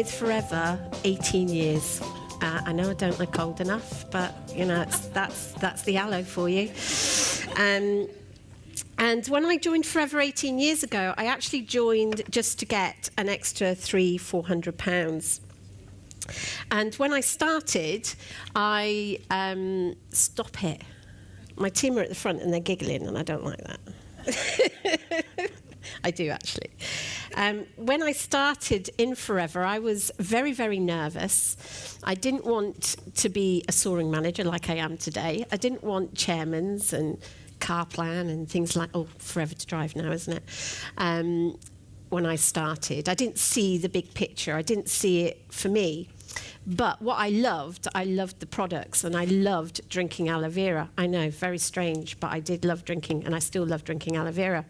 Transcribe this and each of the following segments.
with Forever 18 years. I know I don't look old enough, but you know that's the Aloe for you. And when I joined Forever 18 years ago, I actually joined just to get an extra £300-400. And when I started, I stop it. My team are at the front and they're giggling, and I don't like that. I do, actually. When I started in Forever, I was very, very nervous. I didn't want to be a soaring manager like I am today. I didn't want chairmans and car plan and things like, oh, Forever to Drive now, isn't it? When I started, I didn't see the big picture. I didn't see it for me. But what I loved the products, and I loved drinking aloe vera. I know, very strange, but I did love drinking, and I still love drinking aloe vera.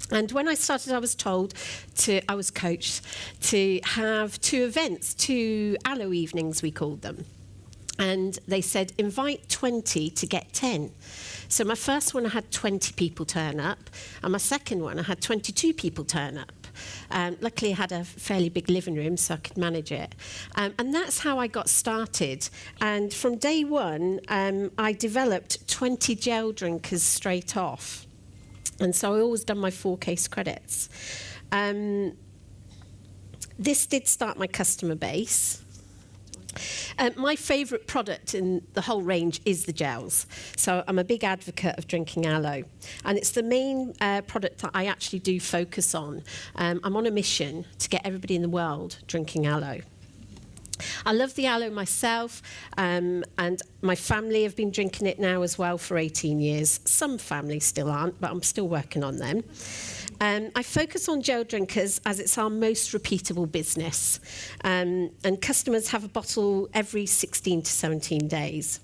And when I started, I was coached to have 2 events, 2 aloe evenings, we called them. And they said, invite 20 to get 10. So my first one, I had 20 people turn up, and my second one, I had 22 people turn up. Luckily, I had a fairly big living room, so I could manage it. And that's how I got started. And from day one, I developed 20 gel drinkers straight off. And so I always done my 4 case credits. This did start my customer base. My favourite product in the whole range is the gels. So I'm a big advocate of drinking aloe. And it's the main product that I actually do focus on. I'm on a mission to get everybody in the world drinking aloe. I love the aloe myself, and my family have been drinking it now as well for 18 years. Some families still aren't, but I'm still working on them. I focus on gel drinkers as it's our most repeatable business, and customers have a bottle every 16 to 17 days.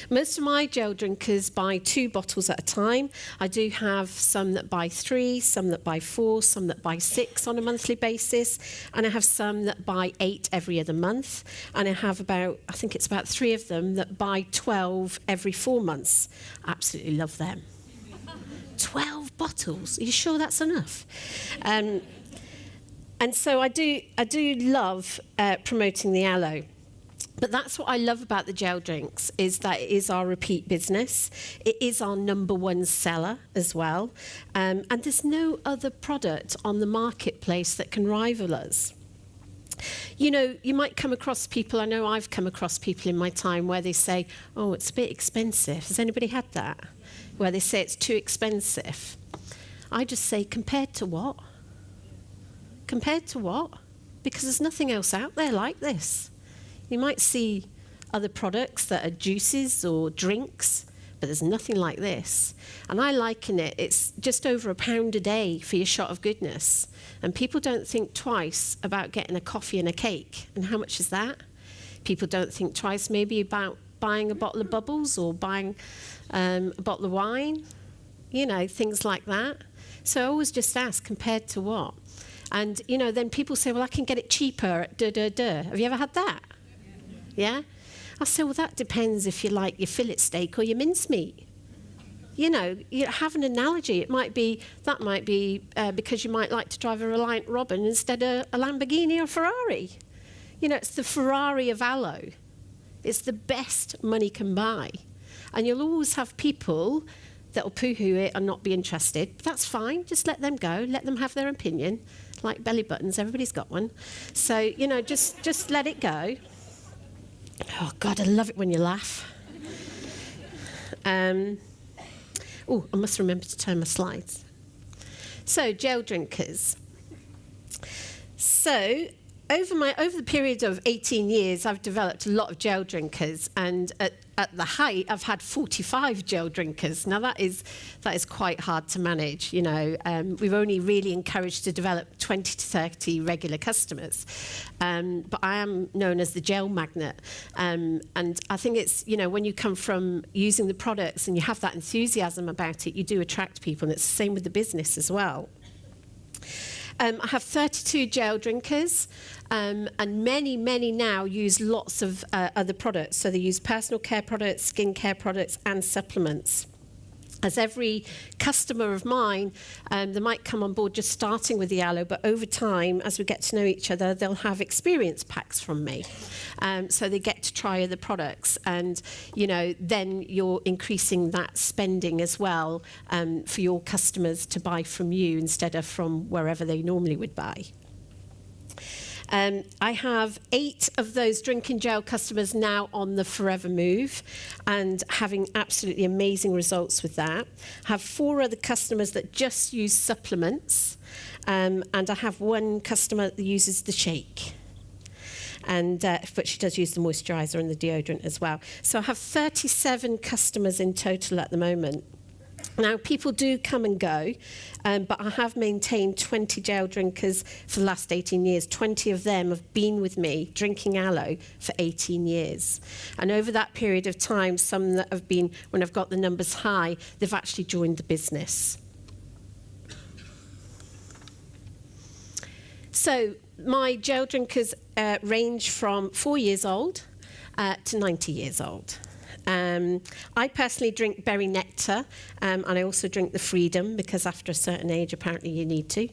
Most of my gel drinkers buy 2 bottles at a time. I do have some that buy 3, some that buy 4, some that buy 6 on a monthly basis, and I have some that buy 8 every other month, and I have I think it's about 3 of them that buy 12 every 4 months. I absolutely love them. 12 bottles? Are you sure that's enough? And so I do love promoting the aloe. But that's what I love about the gel drinks, is that it is our repeat business. It is our #1 seller as well. And there's no other product on the marketplace that can rival us. You know, you might come across people, I know I've come across people in my time where they say, oh, it's a bit expensive. Has anybody had that? Where they say it's too expensive. I just say, compared to what? Compared to what? Because there's nothing else out there like this. You might see other products that are juices or drinks, but there's nothing like this. And I liken it, it's just over £1 a day for your shot of goodness. And people don't think twice about getting a coffee and a cake. And how much is that? People don't think twice maybe about buying a bottle of bubbles or buying a bottle of wine, you know, things like that. So I always just ask, compared to what? And, you know, then people say, well, I can get it cheaper at da-da-da. Have you ever had that? Yeah? I say, well, that depends if you like your fillet steak or your mincemeat. You know, you have an analogy. That might be because you might like to drive a Reliant Robin instead of a Lamborghini or Ferrari. You know, it's the Ferrari of aloe. It's the best money can buy. And you'll always have people that will poo-hoo it and not be interested. But that's fine. Just let them go. Let them have their opinion. Like belly buttons, everybody's got one. So, you know, just let it go. Oh, God, I love it when you laugh. Oh, I must remember to turn my slides. So, gel drinkers. So, over the period of 18 years, I've developed a lot of gel drinkers, and at the height, I've had 45 gel drinkers. Now, that is quite hard to manage. You know, we've only really encouraged to develop 20 to 30 regular customers. But I am known as the gel magnet. And I think it's, you know, when you come from using the products and you have that enthusiasm about it, you do attract people. And it's the same with the business as well. I have 32 gel drinkers, and many now use lots of other products. So they use personal care products, skin care products, and supplements. As every customer of mine, they might come on board just starting with the Aloe, but over time, as we get to know each other, they'll have experience packs from me. So they get to try other products, and then you're increasing that spending as well for your customers to buy from you instead of from wherever they normally would buy. I have 8 of those drinking gel customers now on the Forever Move and having absolutely amazing results with that. I have 4 other customers that just use supplements, and I have 1 customer that uses the shake. But she does use the moisturiser and the deodorant as well. So I have 37 customers in total at the moment. Now, people do come and go, but I have maintained 20 gel drinkers for the last 18 years. 20 of them have been with me drinking Aloe for 18 years. And over that period of time, some that have been, when I've got the numbers high, they've actually joined the business. So my gel drinkers range from 4 years old to 90 years old. I personally drink berry nectar, and I also drink the Freedom, because after a certain age, apparently you need to.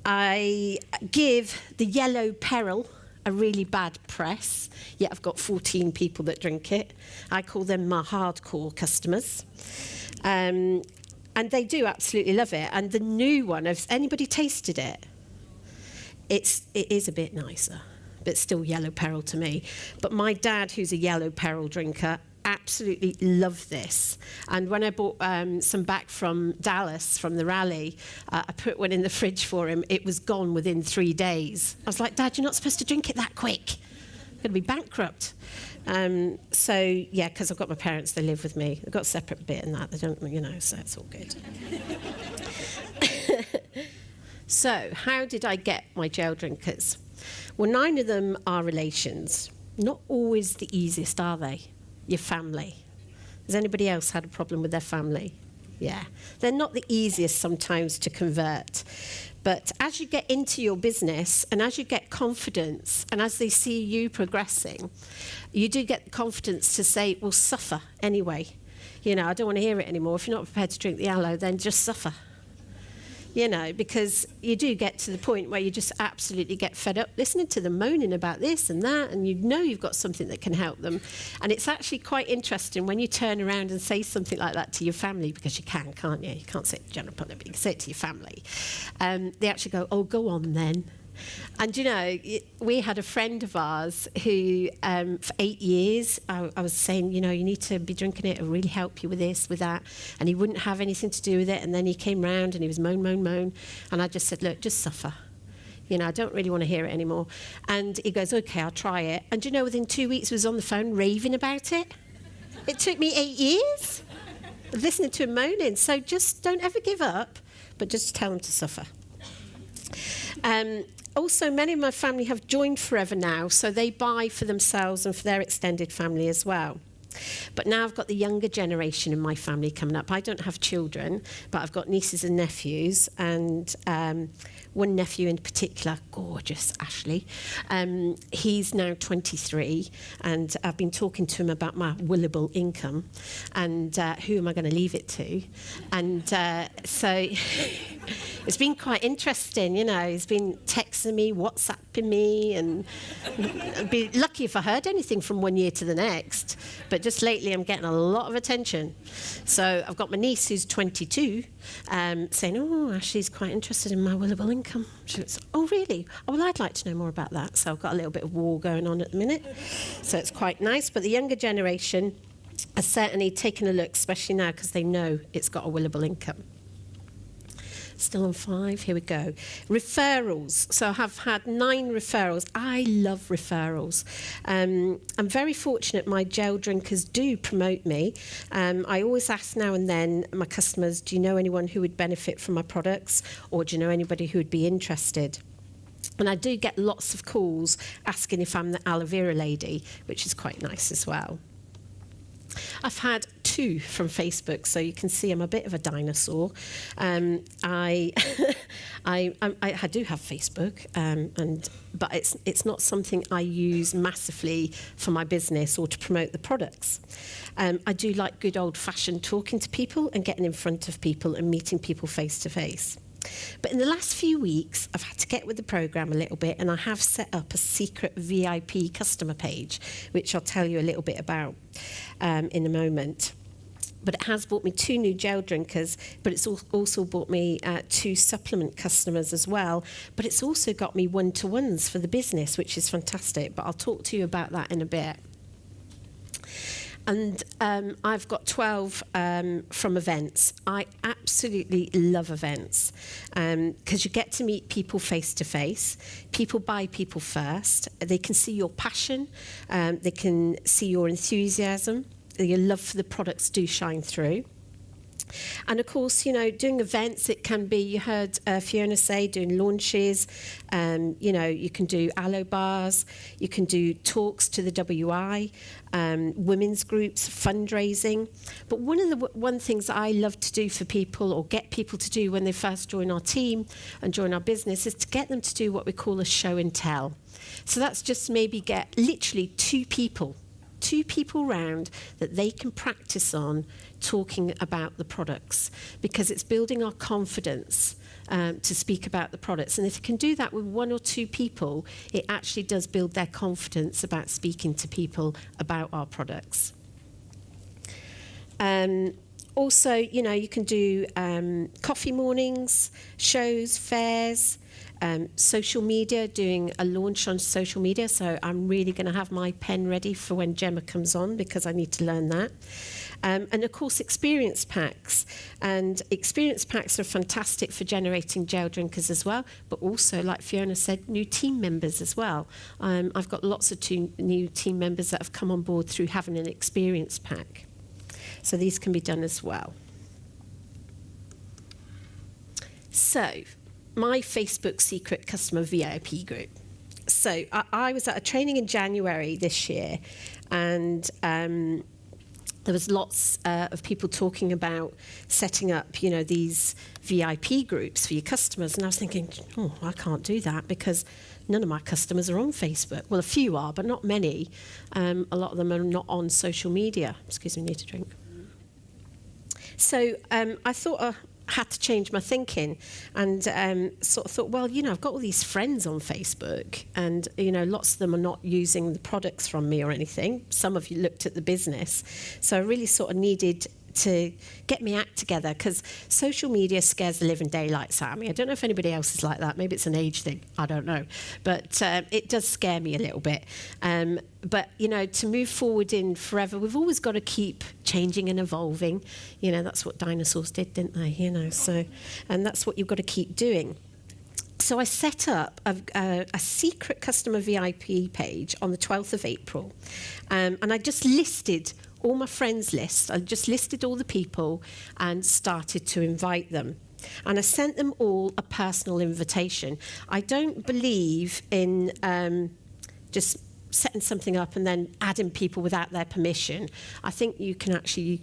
I give the Yellow Peril a really bad press, yet I've got 14 people that drink it. I call them my hardcore customers. And they do absolutely love it. And the new one, has anybody tasted it? It is a bit nicer, but still Yellow Peril to me. But my dad, who's a Yellow Peril drinker, absolutely loved this. And when I bought some back from Dallas, from the rally, I put one in the fridge for him. It was gone within 3 days. I was like, Dad, you're not supposed to drink it that quick. I'm going to be bankrupt. So, yeah, because I've got my parents, they live with me. They've got a separate bit and that. They don't, so it's all good. So, how did I get my gel drinkers? Well, 9 of them are relations. Not always the easiest, are they? Your family. Has anybody else had a problem with their family? Yeah. They're not the easiest sometimes to convert. But as you get into your business and as you get confidence and as they see you progressing, you do get the confidence to say, well, suffer anyway. I don't want to hear it anymore. If you're not prepared to drink the Aloe, then just suffer. Because you do get to the point where you just absolutely get fed up listening to them moaning about this and that, and you've got something that can help them. And it's actually quite interesting when you turn around and say something like that to your family, because you can't you? You can't say it to the general public, but you can say it to your family. They actually go, oh, go on then. And we had a friend of ours who, for 8 years, I was saying, you need to be drinking it. It'll really help you with this, with that. And he wouldn't have anything to do with it. And then he came round and he was moan. And I just said, look, just suffer. I don't really want to hear it anymore. And he goes, okay, I'll try it. And within 2 weeks, he was on the phone raving about it. It took me 8 years of listening to him moaning. So just don't ever give up, but just tell him to suffer. Also, many of my family have joined Forever now, so they buy for themselves and for their extended family as well. But now I've got the younger generation in my family coming up. I don't have children, but I've got nieces and nephews, and one nephew in particular, gorgeous, Ashley. He's now 23, and I've been talking to him about my willable income and who am I going to leave it to. And so it's been quite interesting, He's been texting me, WhatsApping me, and I'd be lucky if I heard anything from 1 year to the next. But just lately, I'm getting a lot of attention. So I've got my niece, who's 22, saying, oh, Ashley's quite interested in my willable income. She goes, oh, really? Oh, well, I'd like to know more about that. So I've got a little bit of war going on at the minute. So it's quite nice. But the younger generation are certainly taking a look, especially now, because they know it's got a willable income. Still on 5, here we go. Referrals. So I have had 9 referrals. I love referrals. I'm very fortunate my gel drinkers do promote me. I always ask now and then my customers, do you know anyone who would benefit from my products, or do you know anybody who would be interested? And I do get lots of calls asking if I'm the aloe vera lady, which is quite nice as well. I've had 2 from Facebook, so you can see I'm a bit of a dinosaur. I do have Facebook, but it's not something I use massively for my business or to promote the products. I do like good old-fashioned talking to people and getting in front of people and meeting people face to face. But in the last few weeks, I've had to get with the program a little bit, and I have set up a secret VIP customer page, which I'll tell you a little bit about in a moment. But it has brought me 2 new gel drinkers, but it's also brought me 2 supplement customers as well. But it's also got me one-to-ones for the business, which is fantastic. But I'll talk to you about that in a bit. And I've got 12 from events. I absolutely love events because you get to meet people face to face. People buy people first. They can see your passion. They can see your enthusiasm. Your love for the products do shine through. And of course, you know, doing events, it can be, you heard Fiona say, doing launches, you know, you can do Aloe bars, you can do talks to the WI, women's groups, fundraising. But one of the things that I love to do for people, or get people to do when they first join our team and join our business, is to get them to do what we call a show and tell. So that's just maybe get literally 2 people round that they can practice on talking about the products, because it's building our confidence to speak about the products. And if you can do that with 1 or 2 people, it actually does build their confidence about speaking to people about our products. Also, you know, you can do coffee mornings, shows, fairs, social media, doing a launch on social media. So I'm really going to have my pen ready for when Gemma comes on, because I need to learn that. And of course, experience packs. And experience packs are fantastic for generating gel drinkers as well, but also, like Fiona said, new team members as well. I've got lots of new team members that have come on board through having an experience pack. So these can be done as well. So, my Facebook secret customer VIP group. So I was at a training in January this year, and there was lots of people talking about setting up, you know, these VIP groups for your customers. And I was thinking, oh, I can't do that because none of my customers are on Facebook. Well, a few are, but not many. A lot of them are not on social media. Excuse me, I need a drink. So I thought I had to change my thinking, and sort of thought, well, you know, I've got all these friends on Facebook, and, you know, lots of them are not using the products from me or anything. Some of you looked at the business. So I really sort of needed to get my act together, because social media scares the living daylights out of me. I don't know if anybody else is like that. Maybe it's an age thing. I don't know. But it does scare me a little bit. But, you know, to move forward in forever, we've always got to keep changing and evolving. You know, that's what dinosaurs did, didn't they? You know, so, and that's what you've got to keep doing. So I set up a secret customer VIP page on the 12th of April. And I just listed all my friends list. I just listed all the people and started to invite them. And I sent them all a personal invitation. I don't believe in just setting something up and then adding people without their permission. I think you can actually,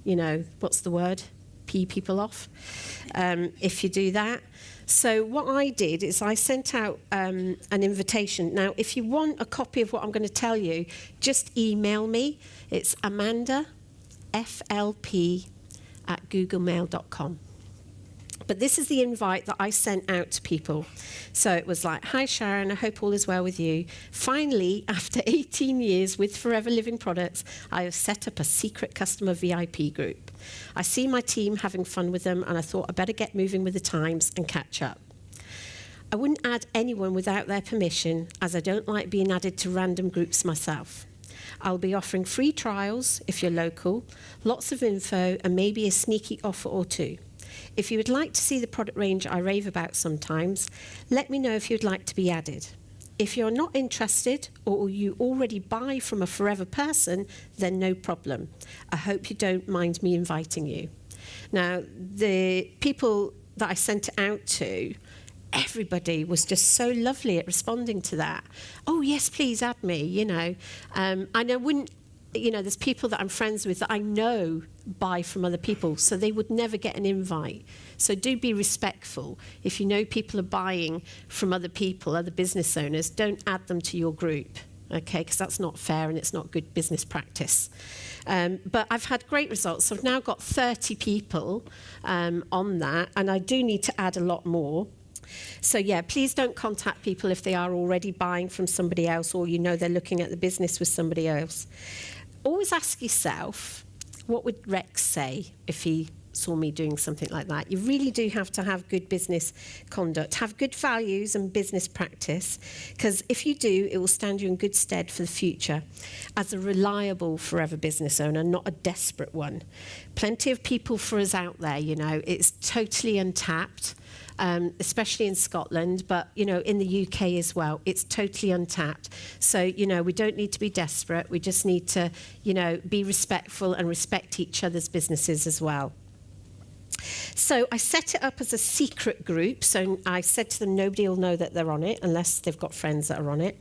you know, what's the word? Pee people off if you do that. So what I did is I sent out an invitation. Now, if you want a copy of what I'm going to tell you, just email me. It's amandaflp@googlemail.com. But this is the invite that I sent out to people. So it was like, hi Sharon, I hope all is well with you. Finally, after 18 years with Forever Living Products, I have set up a secret customer VIP group. I see my team having fun with them, and I thought I'd better get moving with the times and catch up. I wouldn't add anyone without their permission, as I don't like being added to random groups myself. I'll be offering free trials if you're local, lots of info, and maybe a sneaky offer or 2. If you would like to see the product range I rave about sometimes, let me know if you'd like to be added. If you're not interested, or you already buy from a Forever person, then no problem. I hope you don't mind me inviting you. Now, the people that I sent it out to, everybody was just so lovely at responding to that. Oh, yes, please add me, you know. And I wouldn't you know, there's people that I'm friends with that I know buy from other people, so they would never get an invite. So do be respectful. If you know people are buying from other people, other business owners, don't add them to your group, okay? Because that's not fair and it's not good business practice. But I've had great results. So I've now got 30 people on that, and I do need to add a lot more. So yeah, please don't contact people if they are already buying from somebody else, or you know they're looking at the business with somebody else. Always ask yourself, what would Rex say if he saw me doing something like that? You really do have to have good business conduct, have good values and business practice, because if you do, it will stand you in good stead for the future as a reliable forever business owner, not a desperate one. Plenty of people for us out there, you know, it's totally untapped. Especially in Scotland, but, you know, in the UK as well, it's totally untapped. So, you know, we don't need to be desperate. We just need to, you know, be respectful and respect each other's businesses as well. So I set it up as a secret group. So I said to them, nobody will know that they're on it unless they've got friends that are on it.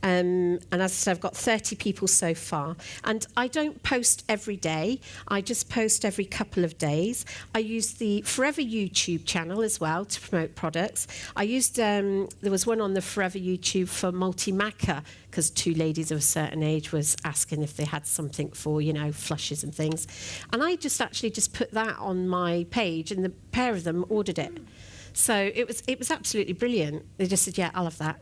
And as I said, I've got 30 people so far. And I don't post every day. I just post every couple of days. I use the Forever YouTube channel as well to promote products. I used, there was one on the Forever YouTube for multi-maca, because 2 ladies of a certain age was asking if they had something for, you know, flushes and things. And I just actually just put that on my page, and the pair of them ordered it. So it was absolutely brilliant. They just said, yeah, I'll have that.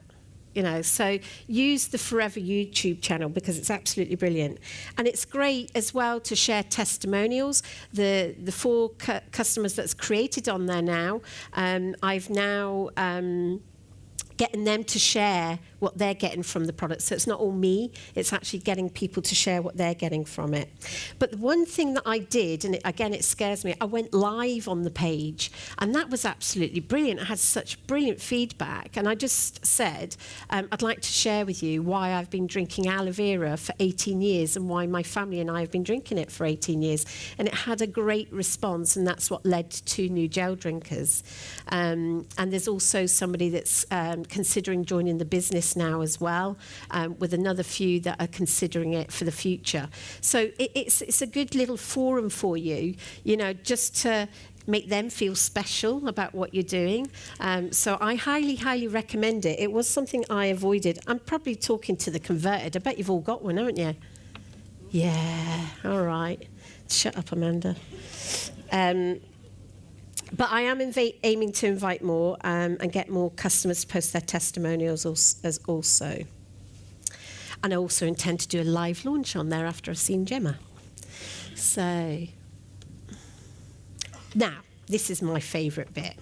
You know, so use the Forever YouTube channel because it's absolutely brilliant. And it's great as well to share testimonials. The 4 customers that's created on there now, I've now getting them to share what they're getting from the product. So it's not all me, it's actually getting people to share what they're getting from it. But the one thing that I did, and again, it scares me, I went live on the page, and that was absolutely brilliant. I had such brilliant feedback, and I just said, I'd like to share with you why I've been drinking aloe vera for 18 years and why my family and I have been drinking it for 18 years. And it had a great response, and that's what led to 2 new gel drinkers. And there's also somebody that's considering joining the business now as well, with another few that are considering it for the future. So it's a good little forum for you, you know, just to make them feel special about what you're doing. So I highly, highly recommend it. It was something I avoided. I'm probably talking to the converted. I bet you've all got one, haven't you? Yeah, all right. Shut up, Amanda. But I am aiming to invite more and get more customers to post their testimonials also. And I also intend to do a live launch on there after I've seen Gemma. So, now, this is my favourite bit,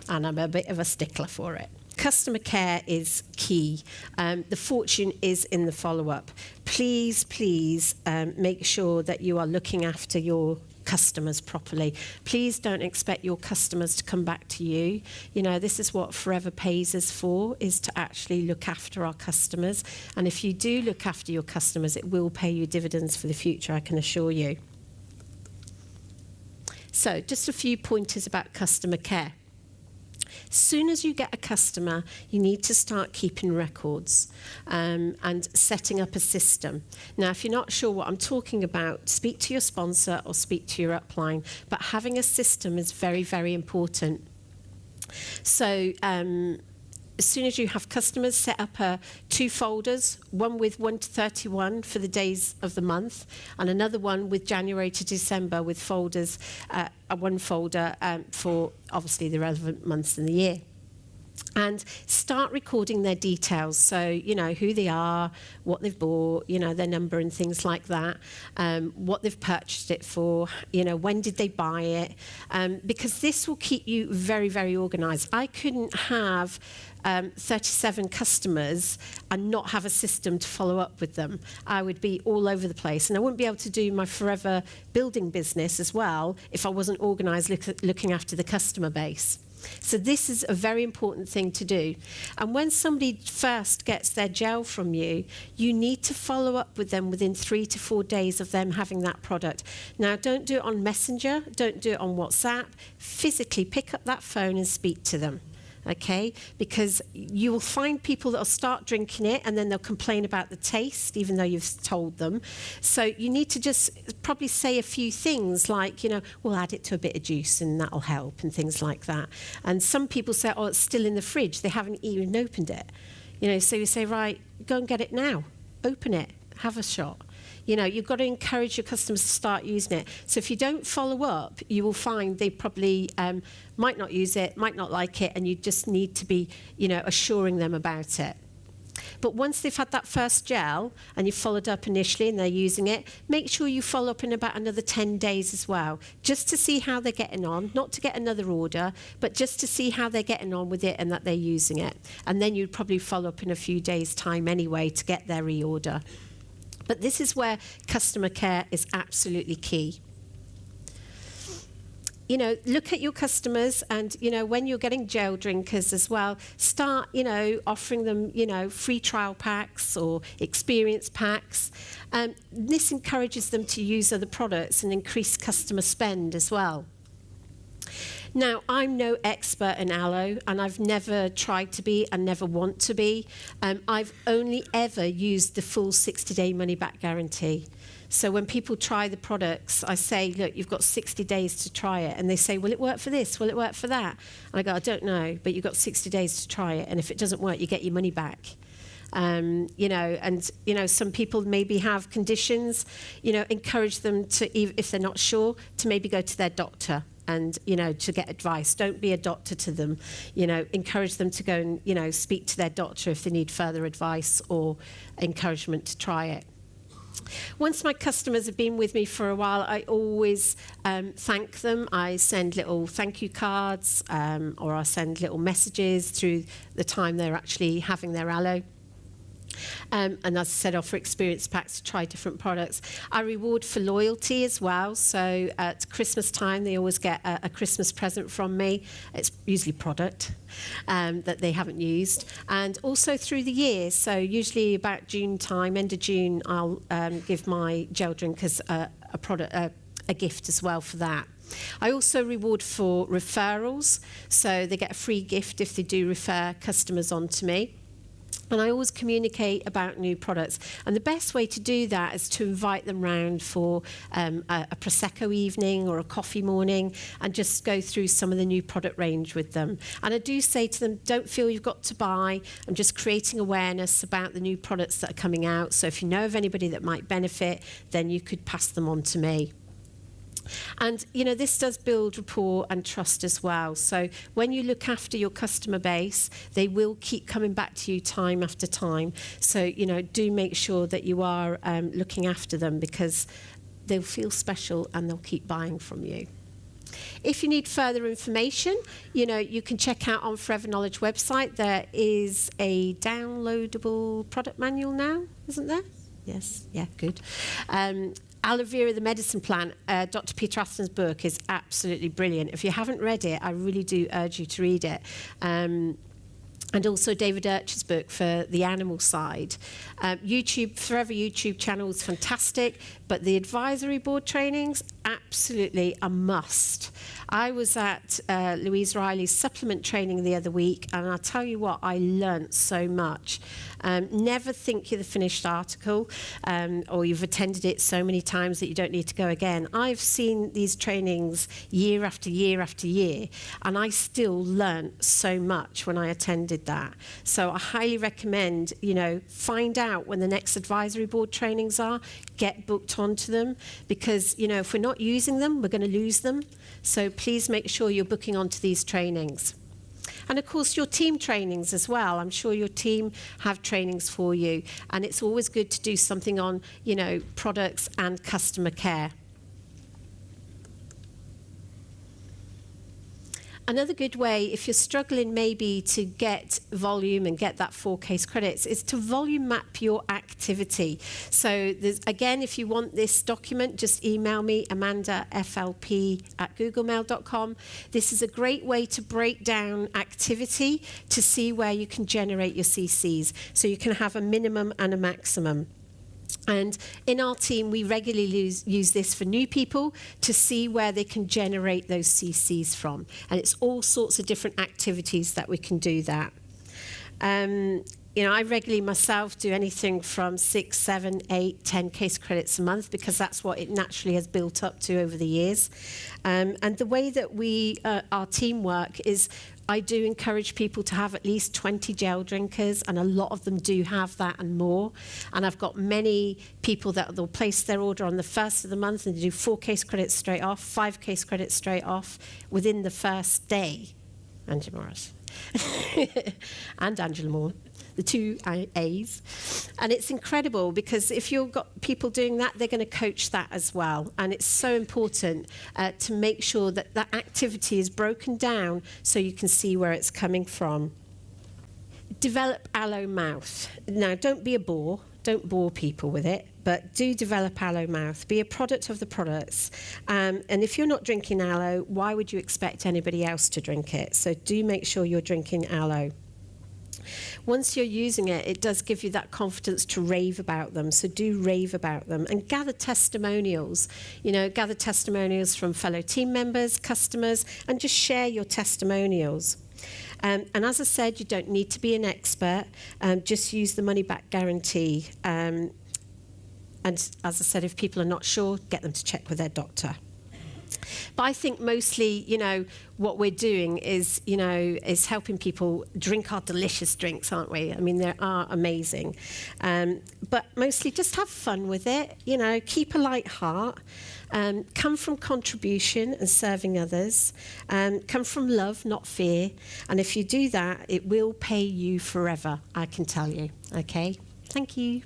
and I'm a bit of a stickler for it. Customer care is key. The fortune is in the follow-up. Please, please make sure that you are looking after your customers properly. Please don't expect your customers to come back to you. You know, this is what Forever pays us for, is to actually look after our customers. And if you do look after your customers, it will pay you dividends for the future, I can assure you. So, just a few pointers about customer care. As soon as you get a customer, you need to start keeping records and setting up a system. Now, if you're not sure what I'm talking about, speak to your sponsor or speak to your upline. But having a system is very, very important. So, as soon as you have customers, set up 2 folders, one with 1 to 31 for the days of the month, and another one with January to December with folders, one folder for obviously the relevant months in the year. And start recording their details, so you know who they are, what they've bought, you know, their number and things like that, what they've purchased it for, you know, when did they buy it, because this will keep you very, very organised. I couldn't have 37 customers and not have a system to follow up with them. I would be all over the place, and I wouldn't be able to do my Forever building business as well if I wasn't organised looking after the customer base. So this is a very important thing to do. And when somebody first gets their gel from you, you need to follow up with them within 3 to 4 days of them having that product. Now, don't do it on Messenger, don't do it on WhatsApp. Physically pick up that phone and speak to them. okay? Because you will find people that will start drinking it and then they'll complain about the taste, even though you've told them. So you need to just probably say a few things like, we'll add it to a bit of juice and that'll help and things like that. And some people say, oh, it's still in the fridge. They haven't even opened it. So you say, right, go and get it now. Open it. Have a shot. You've got to encourage your customers to start using it. So if you don't follow up, you will find they probably might not use it, might not like it, and you just need to be, assuring them about it. But once they've had that first gel and you've followed up initially and they're using it, make sure you follow up in about another 10 days as well, just to see how they're getting on, not to get another order, but just to see how they're getting on with it and that they're using it. And then you'd probably follow up in a few days' time anyway to get their reorder. But this is where customer care is absolutely key. Look at your customers and, when you're getting gel drinkers as well, start, offering them, free trial packs or experience packs. This encourages them to use other products and increase customer spend as well. Now, I'm no expert in aloe, and I've never tried to be and never want to be. I've only ever used the full 60-day money-back guarantee. So when people try the products, I say, look, you've got 60 days to try it. And they say, will it work for this? Will it work for that? And I go, I don't know, but you've got 60 days to try it. And if it doesn't work, you get your money back. Some people maybe have conditions, encourage them to, if they're not sure, to maybe go to their doctor and, to get advice. Don't be a doctor to them. Encourage them to go and, speak to their doctor if they need further advice or encouragement to try it. Once my customers have been with me for a while, I always thank them. I send little thank you cards or I send little messages through the time they're actually having their aloe. And as I said, offer experience packs to try different products. I reward for loyalty as well. So at Christmas time, they always get a Christmas present from me. It's usually product that they haven't used. And also through the year. So usually about June time, end of June, I'll give my gel drinkers a gift as well for that. I also reward for referrals. So they get a free gift if they do refer customers on to me. And I always communicate about new products. And the best way to do that is to invite them round for a Prosecco evening or a coffee morning and just go through some of the new product range with them. And I do say to them, don't feel you've got to buy. I'm just creating awareness about the new products that are coming out. So if you know of anybody that might benefit, then you could pass them on to me. And, this does build rapport and trust as well. So when you look after your customer base, they will keep coming back to you time after time. So, do make sure that you are looking after them because they'll feel special and they'll keep buying from you. If you need further information, you can check out on Forever Knowledge website. There is a downloadable product manual now, isn't there? Yes, yeah, good. Aloe Vera, the Medicine Plant, Dr. Peter Atherton's book is absolutely brilliant. If you haven't read it, I really do urge you to read it. And also David Urch's book for the animal side. Forever YouTube channel is fantastic, but the advisory board trainings, absolutely a must. I was at Louise Riley's supplement training the other week, and I'll tell you what, I learnt so much. Never think you're the finished article, or you've attended it so many times that you don't need to go again. I've seen these trainings year after year after year, and I still learnt so much when I attended that. So I highly recommend, find out when the next advisory board trainings are, get booked onto them, because, if we're not using them, we're going to lose them. So please make sure you're booking onto these trainings. And of course, your team trainings as well. I'm sure your team have trainings for you. And it's always good to do something on, products and customer care. Another good way, if you're struggling maybe to get volume and get that 4 case credits, is to volume map your activity. So again, if you want this document, just email me, amandaflp@googlemail.com. This is a great way to break down activity to see where you can generate your CCs. So you can have a minimum and a maximum. And in our team, we regularly use this for new people to see where they can generate those CCs from. And it's all sorts of different activities that we can do that. I regularly myself do anything from 6, 7, 8, 10 case credits a month, because that's what it naturally has built up to over the years. And the way that our team work is, I do encourage people to have at least 20 gel drinkers, and a lot of them do have that and more. And I've got many people that they'll place their order on the first of the month and do 4 case credits straight off, 5 case credits straight off within the first day. Angie Morris. And Angela Moore, the 2 A's. And it's incredible, because if you've got people doing that, they're going to coach that as well. And it's so important to make sure that that activity is broken down so you can see where it's coming from. Develop Aloe mouth. Now, don't be a bore. Don't bore people with it, but do develop Aloe mouth. Be a product of the products. And if you're not drinking Aloe, why would you expect anybody else to drink it? So do make sure you're drinking Aloe. Once you're using it, it does give you that confidence to rave about them. So do rave about them and gather testimonials. Gather testimonials from fellow team members, customers, and just share your testimonials. And as I said, you don't need to be an expert. Just use the money-back guarantee. And as I said, if people are not sure, get them to check with their doctor. But I think mostly, what we're doing is helping people drink our delicious drinks, aren't we? I mean, they are amazing. But mostly just have fun with it, keep a light heart. Come from contribution and serving others. Come from love, not fear. And if you do that, it will pay you forever, I can tell you. Okay? Thank you.